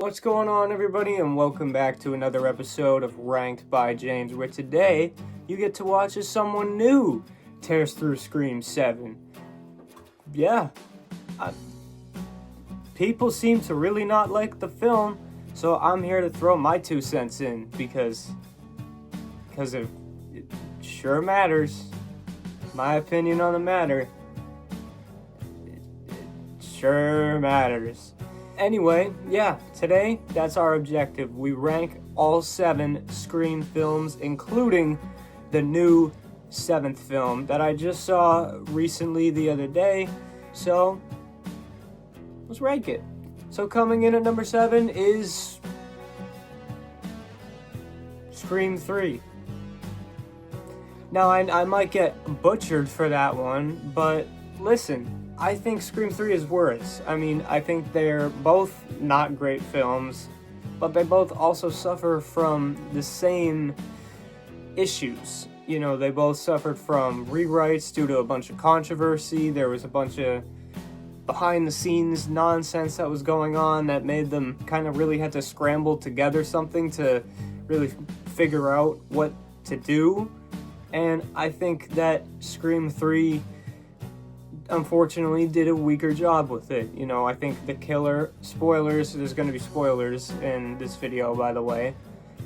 What's going on, everybody, and welcome back to another episode of Ranked by James, where today you get to watch as someone new tears through Scream 7. Yeah, people seem to really not like the film, so I'm here to throw my 2 cents in because it sure matters. My opinion on the matter, it sure matters. Anyway, yeah, today, that's our objective. We rank all 7 Scream films, including the new 7th film that I just saw recently the other day. So, let's rank it. So coming in at number 7 is Scream 3. Now, I might get butchered for that one, but listen, I think Scream 3 is worse. I mean, I think they're both not great films, but they both also suffer from the same issues. You know, they both suffered from rewrites due to a bunch of controversy. There was a bunch of behind-the-scenes nonsense that was going on that made them kind of really had to scramble together something to really figure out what to do. And I think that Scream 3 unfortunately did a weaker job with it. You know, I think the killer, spoilers, there's going to be spoilers in this video, by the way.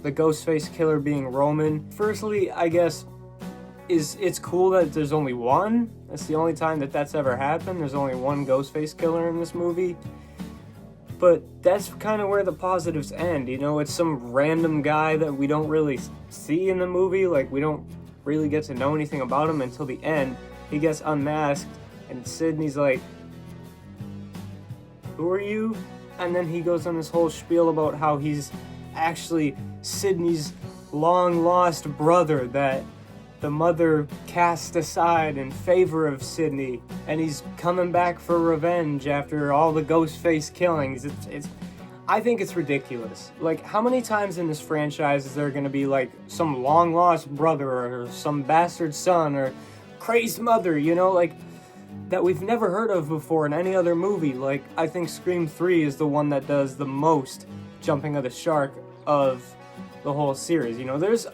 The Ghostface killer being Roman. Firstly, I guess, it's cool that there's only one. That's the only time that that's ever happened. There's only one Ghostface killer in this movie. But that's kind of where the positives end, you know? It's some random guy that we don't really see in the movie. Like, we don't really get to know anything about him until the end. He gets unmasked, and Sidney's like, "Who are you?" And then he goes on this whole spiel about how he's actually Sidney's long-lost brother that the mother cast aside in favor of Sidney, and he's coming back for revenge after all the Ghostface killings. I think it's ridiculous. Like, how many times in this franchise is there gonna be, like, some long-lost brother or some bastard son or crazed mother, you know, like, that we've never heard of before in any other movie? Like, I think Scream 3 is the one that does the most jumping of the shark of the whole series. You know, there's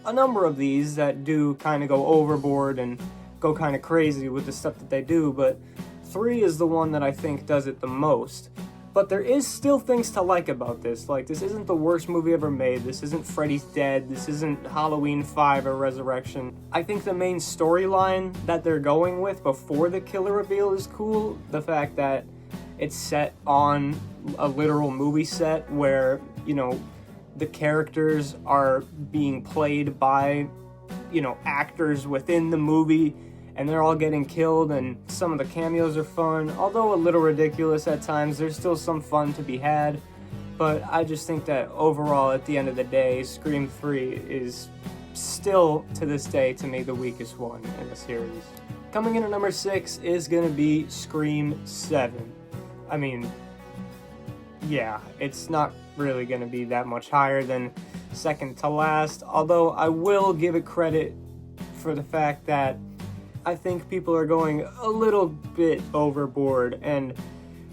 a number of these that do kind of go overboard and go kind of crazy with the stuff that they do, but 3 is the one that I think does it the most. But there is still things to like about this. Like, this isn't the worst movie ever made. This isn't Freddy's Dead. This isn't Halloween 5 or Resurrection. I think the main storyline that they're going with before the killer reveal is cool. The fact that it's set on a literal movie set where, you know, the characters are being played by, you know, actors within the movie, and they're all getting killed, and some of the cameos are fun. Although a little ridiculous at times, there's still some fun to be had. But I just think that overall, at the end of the day, Scream 3 is still, to this day, to me, the weakest one in the series. Coming in at number 6 is gonna be Scream 7. I mean, yeah, it's not really gonna be that much higher than second to last, although I will give it credit for the fact that I think people are going a little bit overboard and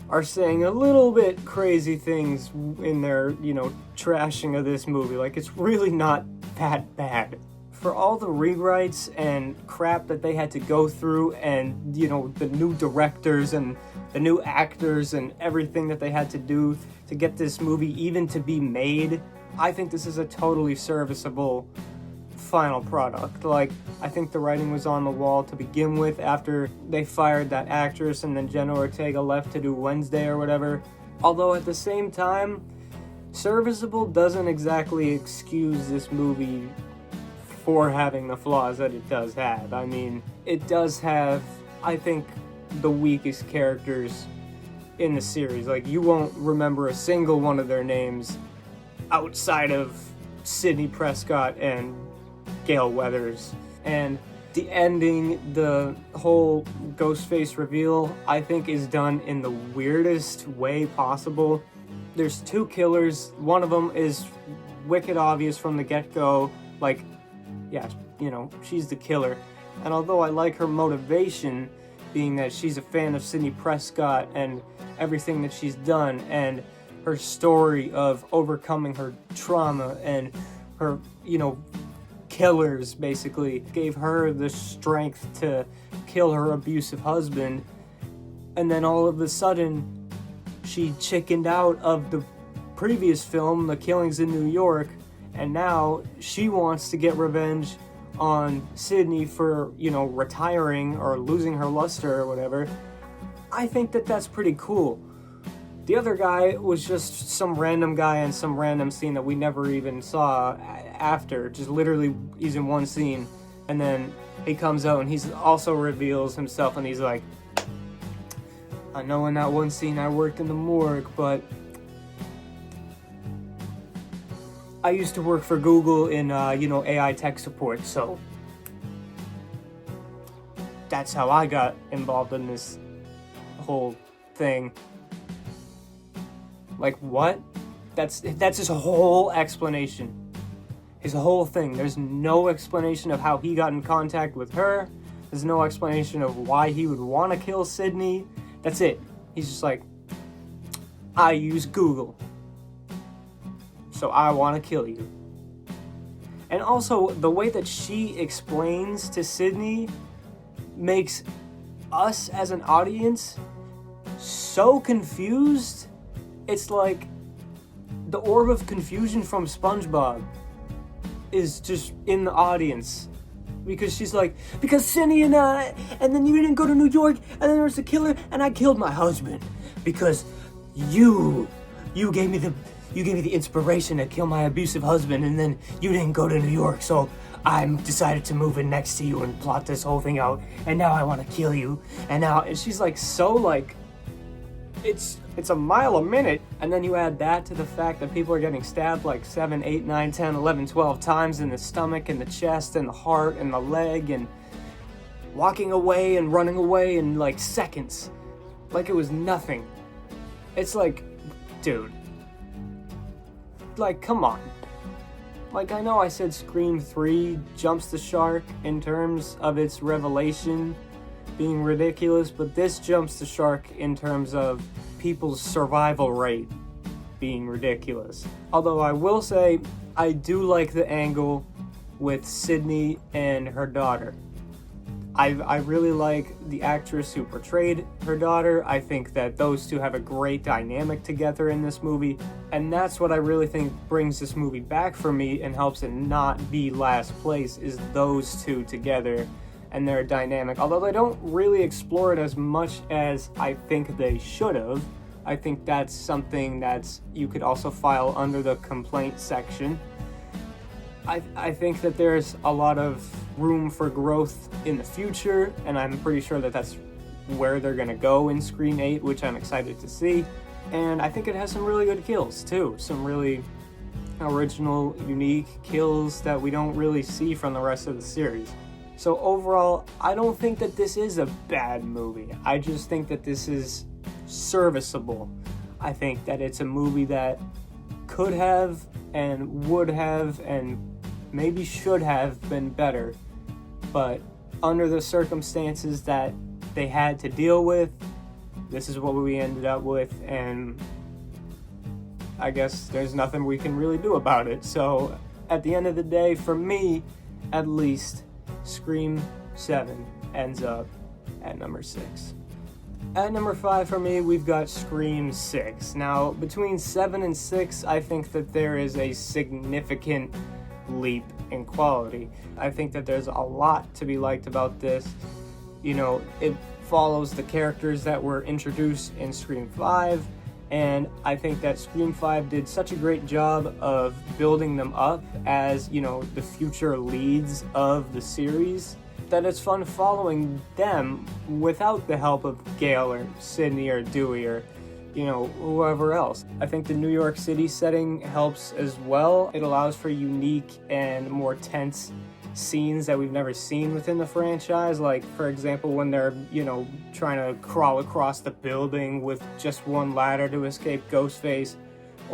are saying a little bit crazy things in their, you know, trashing of this movie. Like, it's really not that bad. For all the rewrites and crap that they had to go through, and, you know, the new directors and the new actors and everything that they had to do to get this movie even to be made, I think this is a totally serviceable final product. Like, I think the writing was on the wall to begin with after they fired that actress and then Jenna Ortega left to do Wednesday or whatever. Although at the same time, serviceable doesn't exactly excuse this movie for having the flaws that it does have. I mean, it does have, I think, the weakest characters in the series. Like, you won't remember a single one of their names outside of Sidney Prescott and Gale Weathers. And the ending, the whole Ghostface reveal, I think is done in the weirdest way possible. There's 2 killers. One of them is wicked obvious from the get-go. Like, yeah, you know, she's the killer. And although I like her motivation, being that she's a fan of Sidney Prescott and everything that she's done, and her story of overcoming her trauma and her, killers basically gave her the strength to kill her abusive husband. And then all of a sudden, she chickened out of the previous film, The Killings in New York, and now she wants to get revenge on Sidney for, retiring or losing her luster or whatever. I think that that's pretty cool. The other guy was just some random guy in some random scene that we never even saw after. Just literally, he's in one scene, and then he comes out and he's also reveals himself, and he's like, I know in that one scene I worked in the morgue, but I used to work for Google in, AI tech support, so that's how I got involved in this whole thing. Like, what? That's his whole explanation. His whole thing. There's no explanation of how he got in contact with her. There's no explanation of why he would want to kill Sidney. That's it. He's just like, I use Google, so I want to kill you. And also, the way that she explains to Sidney makes us as an audience so confused. It's like the orb of confusion from SpongeBob is just in the audience. Because she's like, because Sidney and then you didn't go to New York, and then there was a killer, and I killed my husband. Because you gave me the inspiration to kill my abusive husband, and then you didn't go to New York, so I decided to move in next to you and plot this whole thing out, and now I want to kill you. And she's like, so like, it's a mile a minute, and then you add that to the fact that people are getting stabbed like 7, 8, 9, 10, 11, 12 times in the stomach and the chest and the heart and the leg, and walking away and running away in like seconds, like it was nothing. It's like, dude, like, come on. Like, I know I said Scream 3 jumps the shark in terms of its revelation being ridiculous, but this jumps the shark in terms of people's survival rate being ridiculous. Although I will say, I do like the angle with Sidney and her daughter. I really like the actress who portrayed her daughter. I think that those two have a great dynamic together in this movie, and that's what I really think brings this movie back for me and helps it not be last place, is those two together and their dynamic. Although they don't really explore it as much as I think they should have. I think that's something that's you could also file under the complaint section. I think that there's a lot of room for growth in the future, and I'm pretty sure that that's where they're gonna go in Scream 8, which I'm excited to see. And I think it has some really good kills too, some really original, unique kills that we don't really see from the rest of the series. So overall, I don't think that this is a bad movie. I just think that this is serviceable. I think that it's a movie that could have and would have and maybe should have been better, but under the circumstances that they had to deal with, this is what we ended up with, and I guess there's nothing we can really do about it. So at the end of the day, for me at least, Scream 7 ends up at number 6. At number 5 for me, we've got Scream 6. Now, between 7 and 6, I think that there is a significant leap in quality. I think that there's a lot to be liked about this. You know, it follows the characters that were introduced in Scream 5, and I think that Scream 5 did such a great job of building them up as, the future leads of the series, that it's fun following them without the help of Gale or Sidney or Dewey or, whoever else. I think the New York City setting helps as well. It allows for unique and more tense scenes that we've never seen within the franchise. Like, for example, when they're, trying to crawl across the building with just one ladder to escape Ghostface,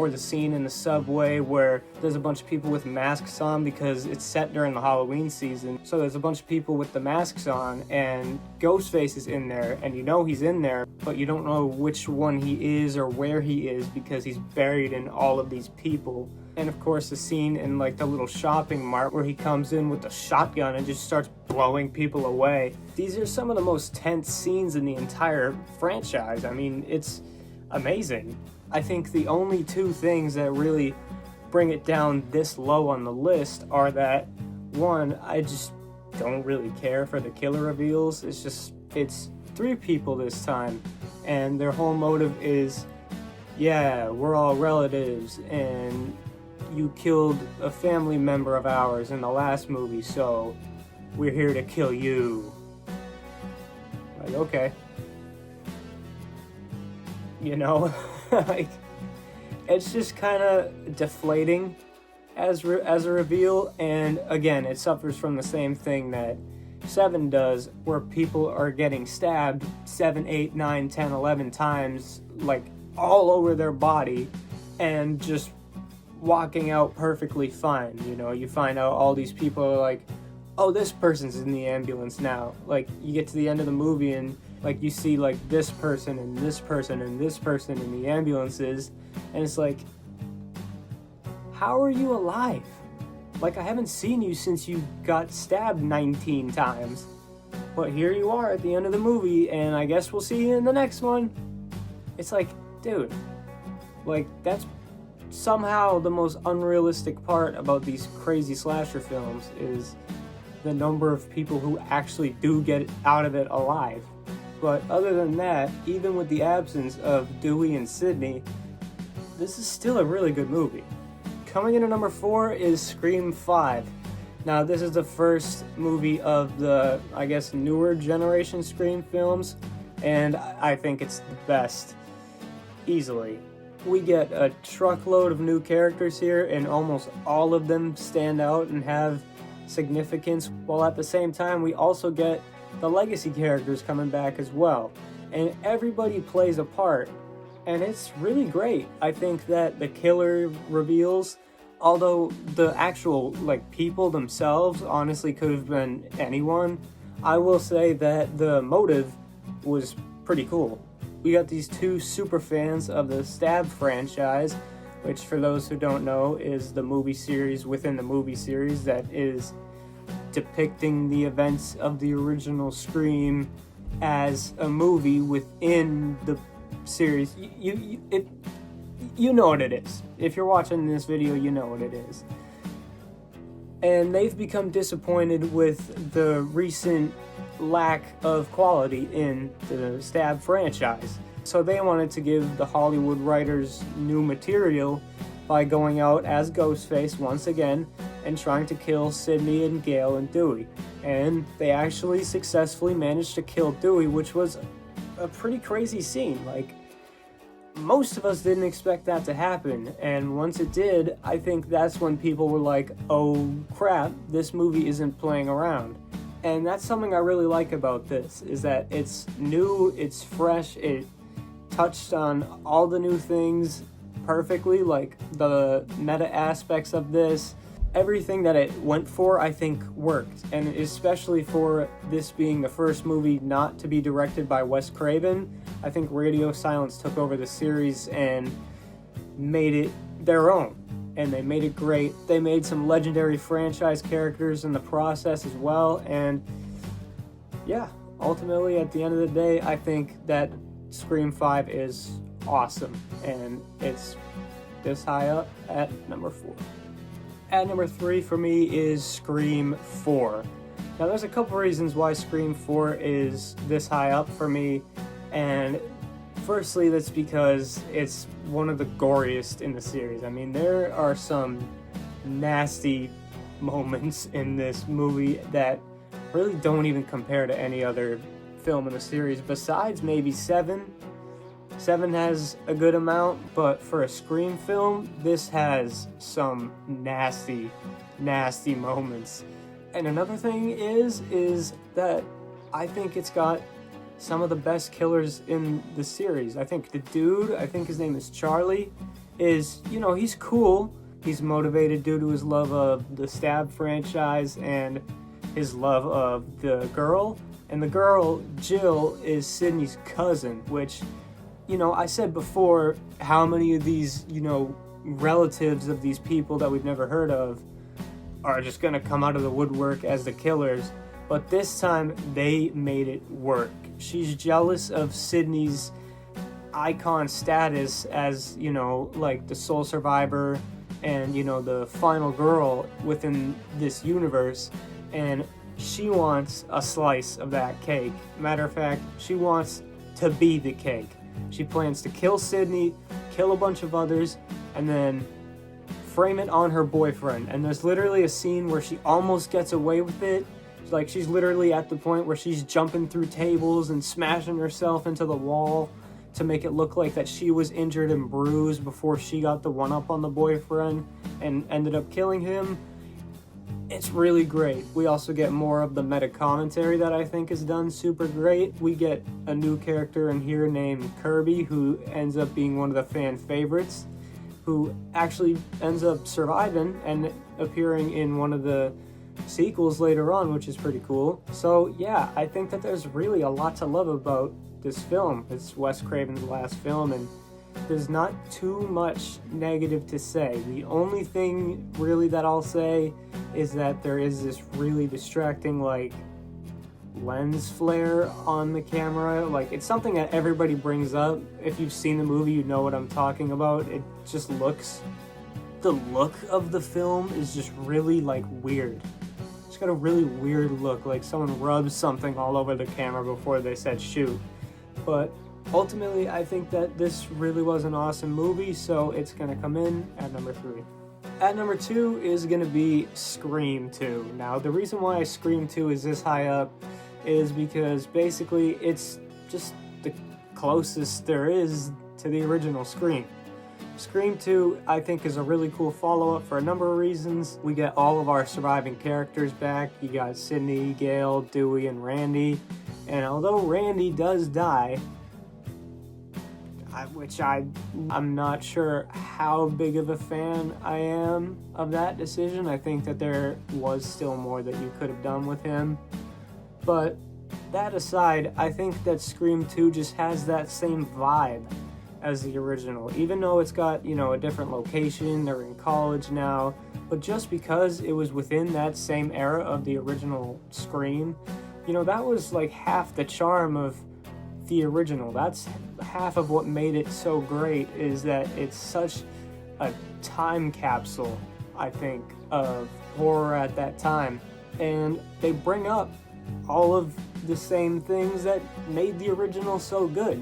or the scene in the subway where there's a bunch of people with masks on because it's set during the Halloween season. So there's a bunch of people with the masks on and Ghostface is in there, and you know he's in there, but you don't know which one he is or where he is because he's buried in all of these people. And of course the scene in like the little shopping mart where he comes in with a shotgun and just starts blowing people away. These are some of the most tense scenes in the entire franchise. I mean, it's amazing. I think the only two things that really bring it down this low on the list are that, one, I just don't really care for the killer reveals. It's three people this time, and their whole motive is, yeah, we're all relatives, and you killed a family member of ours in the last movie, so we're here to kill you. Like, okay. You know, like, it's just kind of deflating as a reveal, and again, it suffers from the same thing that 7 does, where people are getting stabbed 7, 8, 9, 10, 11 times, like, all over their body, and just walking out perfectly fine. You know, you find out all these people are like, oh, this person's in the ambulance now. Like, you get to the end of the movie and like you see like this person and this person and this person in the ambulances, and it's like, how are you alive? Like, I haven't seen you since you got stabbed 19 times. But here you are at the end of the movie, and I guess we'll see you in the next one. It's like, dude, like, that's somehow the most unrealistic part about these crazy slasher films is the number of people who actually do get out of it alive. But other than that, even with the absence of Dewey and Sidney, this is still a really good movie. Coming in at number 4 is Scream 5. Now, this is the first movie of the, I guess, newer generation Scream films, and I think it's the best, easily. We get a truckload of new characters here, and almost all of them stand out and have significance, while at the same time we also get the legacy characters coming back as well. And everybody plays a part, and it's really great. I think that the killer reveals, although the actual like people themselves honestly could have been anyone, I will say that the motive was pretty cool. We got these two super fans of the Stab franchise, which for those who don't know is the movie series within the movie series that is depicting the events of the original Scream as a movie within the series. You know what it is. If you're watching this video, you know what it is. And they've become disappointed with the recent lack of quality in the Stab franchise. So they wanted to give the Hollywood writers new material by going out as Ghostface once again and trying to kill Sidney and Gale and Dewey. And they actually successfully managed to kill Dewey, which was a pretty crazy scene. Like, most of us didn't expect that to happen, and once it did, I think that's when people were like, oh crap, this movie isn't playing around. And that's something I really like about this, is that it's new, it's fresh, it touched on all the new things perfectly, like the meta aspects of this. Everything that it went for, I think, worked, and especially for this being the first movie not to be directed by Wes Craven. I think Radio Silence took over the series and made it their own, and they made it great. They made some legendary franchise characters in the process as well, and yeah, ultimately at the end of the day, I think that Scream 5 is awesome, and it's this high up at number 4. At number 3 for me is Scream 4. Now, there's a couple reasons why Scream 4 is this high up for me, and firstly, that's because it's one of the goriest in the series. I mean, there are some nasty moments in this movie that really don't even compare to any other film in the series, besides maybe 7. 7 has a good amount, but for a Scream film, this has some nasty, nasty moments. And another thing is that I think it's got some of the best killers in the series. I think the dude, I think his name is Charlie, is, he's cool. He's motivated due to his love of the Stab franchise and his love of the girl. And the girl, Jill, is Sidney's cousin, which, I said before how many of these, relatives of these people that we've never heard of are just going to come out of the woodwork as the killers. But this time, they made it work. She's jealous of Sidney's icon status as, like the sole survivor and, the final girl within this universe. And she wants a slice of that cake. Matter of fact, she wants to be the cake. She plans to kill Sidney, kill a bunch of others, and then frame it on her boyfriend. And there's literally a scene where she almost gets away with it. Like, she's literally at the point where she's jumping through tables and smashing herself into the wall to make it look like that she was injured and bruised before she got the one-up on the boyfriend and ended up killing him. It's really great. We also get more of the meta commentary that I think is done super great. We get a new character in here named Kirby, who ends up being one of the fan favorites, who actually ends up surviving and appearing in one of the sequels later on, which is pretty cool. So yeah, I think that there's really a lot to love about this film. It's Wes Craven's last film, and there's not too much negative to say. The only thing really that I'll say is that there is this really distracting lens flare on the camera. It's something that everybody brings up. If you've seen the movie, you know what I'm talking about. It just looks, the look of the film is just really weird. It's got a really weird look, like someone rubs something all over the camera before they said shoot. But ultimately, I think that this really was an awesome movie, so it's gonna come in at number 3. At number 2 is gonna be Scream 2. Now, the reason why Scream 2 is this high up is because basically it's just the closest there is to the original Scream. Scream 2, I think, is a really cool follow-up for a number of reasons. We get all of our surviving characters back. You got Sidney, Gale, Dewey, and Randy. And although Randy does die, which I'm not sure how big of a fan I am of that decision. I think that there was still more that you could have done with him. But that aside, I think that Scream 2 just has that same vibe as the original. Even though it's got, a different location, they're in college now. But just because it was within that same era of the original Scream, that was half the charm of the original. That's half of what made it so great, is that it's such a time capsule, I think, of horror at that time. And they bring up all of the same things that made the original so good,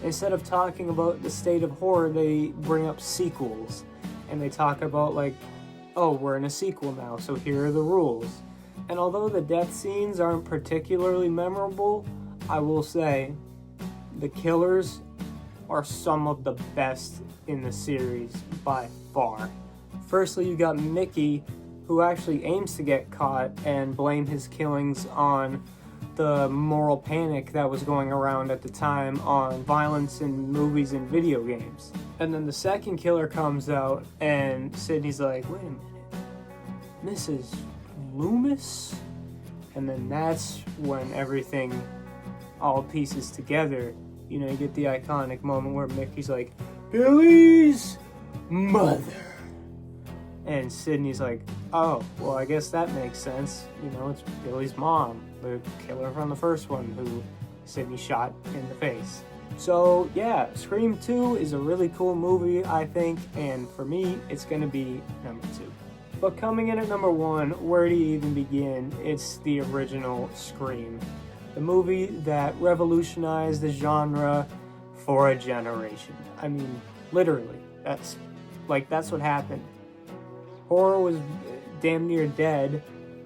Instead of talking about the state of horror, they bring up sequels. And they talk about oh, we're in a sequel now, so here are the rules. And although the death scenes aren't particularly memorable, I will say the killers are some of the best in the series by far. Firstly, you got Mickey, who actually aims to get caught and blame his killings on the moral panic that was going around at the time on violence in movies and video games. And then the second killer comes out and Sidney's like, wait a minute, Mrs. Loomis? And then that's when everything all pieces together. You get the iconic moment where Mickey's like, Billy's mother. And Sidney's like, oh, well, I guess that makes sense. It's Billy's mom, the killer from the first one who Sidney shot in the face. So, yeah, Scream 2 is a really cool movie, I think, and for me, it's going to be number 2. But coming in at number 1, where do you even begin? It's the original Scream. The movie that revolutionized the genre for a generation. I mean, literally, that's what happened. Horror was damn near dead,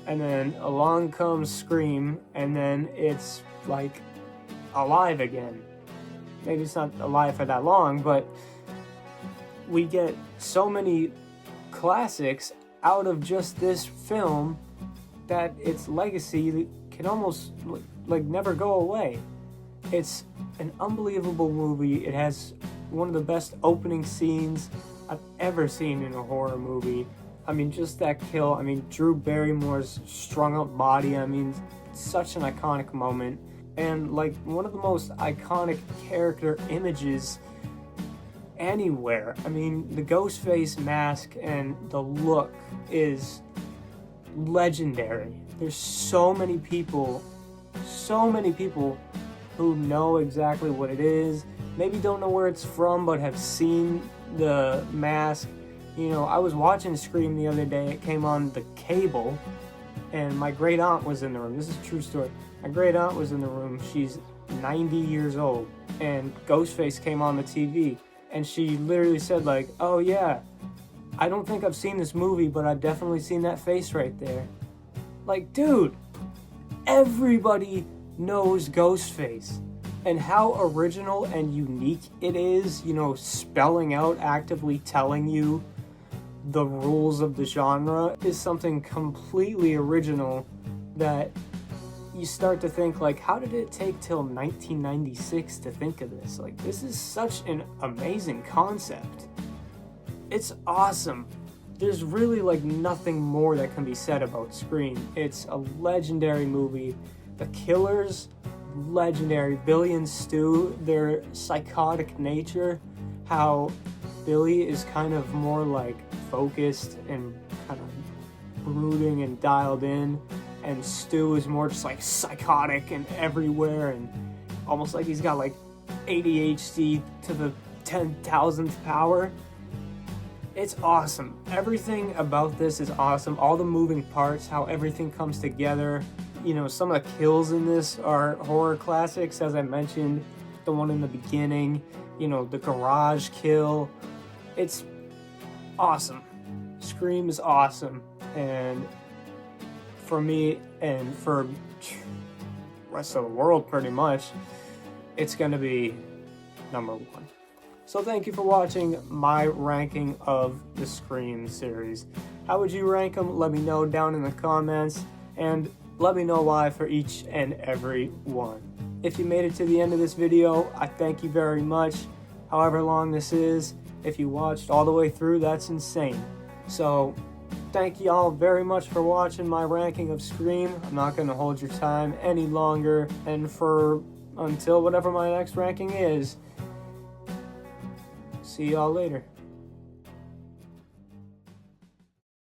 and then along comes Scream, and then it's alive again. Maybe it's not alive for that long, but we get so many classics out of just this film that its legacy can almost never go away. It's an unbelievable movie. It has one of the best opening scenes I've ever seen in a horror movie. I mean, just that kill. I mean, Drew Barrymore's strung up body. I mean, such an iconic moment. And like one of the most iconic character images anywhere. I mean, the Ghostface mask and the look is legendary. There's so many people who know exactly what it is, maybe don't know where it's from, but have seen the mask. You know, I was watching Scream the other day. It came on the cable, and my great aunt was in the room. This is a true story. My great aunt was in the room. She's 90 years old, and Ghostface came on the TV, and she literally said like, "Oh yeah, I don't think I've seen this movie, but I've definitely seen that face right there." Like, dude, everybody knows Ghostface, and how original and unique it is, you know, spelling out, actively telling you the rules of the genre is something completely original that you start to think like, how did it take till 1996 to think of this? Like, this is such an amazing concept. It's awesome. There's really like nothing more that can be said about Scream. It's a legendary movie. The killers, legendary. Billy and Stu, their psychotic nature, how Billy is kind of more like focused and kind of brooding and dialed in, and Stu is more just like psychotic and everywhere and almost like he's got like ADHD to the 10,000th power. It's awesome. Everything about this is awesome. All the moving parts, how everything comes together. You know, some of the kills in this are horror classics, as I mentioned. The one in the beginning, you know, the garage kill. It's awesome. Scream is awesome. And for me, and for the rest of the world pretty much, it's going to be number one. So thank you for watching my ranking of the Scream series. How would you rank them? Let me know down in the comments, and let me know why for each and every one. If you made it to the end of this video, I thank you very much. However long this is, if you watched all the way through, that's insane. So thank you all very much for watching my ranking of Scream. I'm not going to hold your time any longer, and until whatever my next ranking is, see y'all later.